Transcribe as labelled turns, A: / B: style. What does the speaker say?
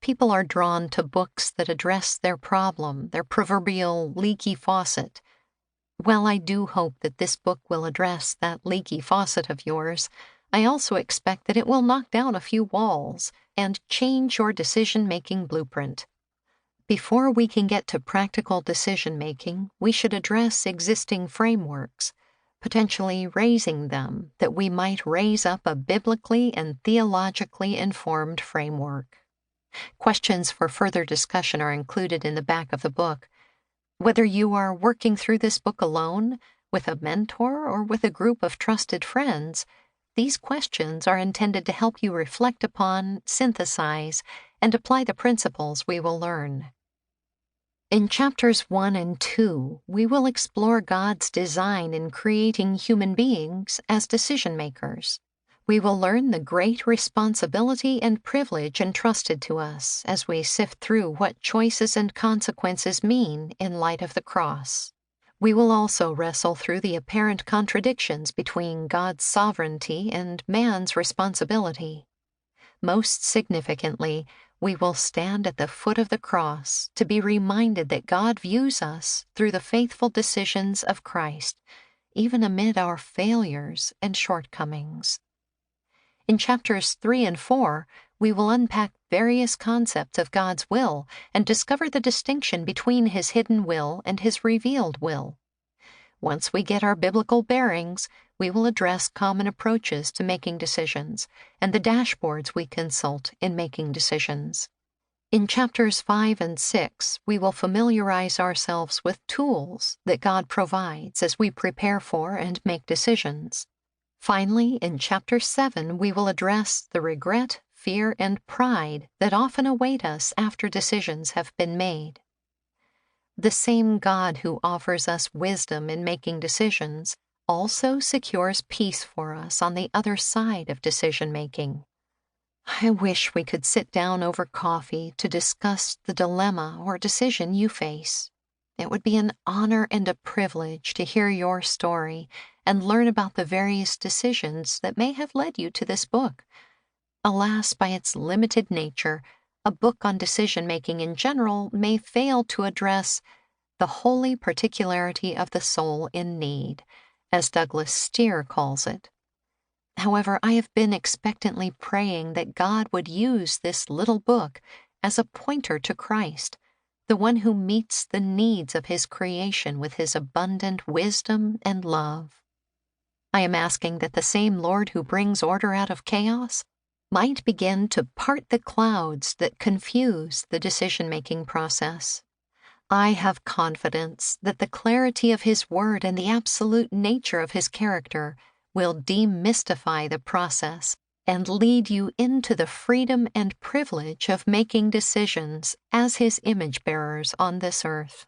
A: People are drawn to books that address their problem, their proverbial leaky faucet. While I do hope that this book will address that leaky faucet of yours, I also expect that it will knock down a few walls and change your decision-making blueprint. Before we can get to practical decision-making, we should address existing frameworks, potentially raising them that we might raise up a biblically and theologically informed framework. Questions for further discussion are included in the back of the book. Whether you are working through this book alone, with a mentor, or with a group of trusted friends, these questions are intended to help you reflect upon, synthesize, and apply the principles we will learn. In chapters 1 and 2, we will explore God's design in creating human beings as decision makers. We will learn the great responsibility and privilege entrusted to us as we sift through what choices and consequences mean in light of the cross. We will also wrestle through the apparent contradictions between God's sovereignty and man's responsibility. Most significantly, we will stand at the foot of the cross to be reminded that God views us through the faithful decisions of Christ, even amid our failures and shortcomings. In chapters 3 and 4, we will unpack various concepts of God's will and discover the distinction between His hidden will and His revealed will. Once we get our biblical bearings, we will address common approaches to making decisions and the dashboards we consult in making decisions. In chapters 5 and 6, we will familiarize ourselves with tools that God provides as we prepare for and make decisions. Finally, in chapter 7, we will address the regret, fear, and pride that often await us after decisions have been made. The same God who offers us wisdom in making decisions also secures peace for us on the other side of decision-making. I wish we could sit down over coffee to discuss the dilemma or decision you face. It would be an honor and a privilege to hear your story and learn about the various decisions that may have led you to this book. Alas, by its limited nature, a book on decision-making in general may fail to address the holy particularity of the soul in need, as Douglas Steere calls it. However, I have been expectantly praying that God would use this little book as a pointer to Christ, the one who meets the needs of His creation with His abundant wisdom and love. I am asking that the same Lord who brings order out of chaos might begin to part the clouds that confuse the decision-making process. I have confidence that the clarity of His word and the absolute nature of His character will demystify the process and lead you into the freedom and privilege of making decisions as His image bearers on this earth.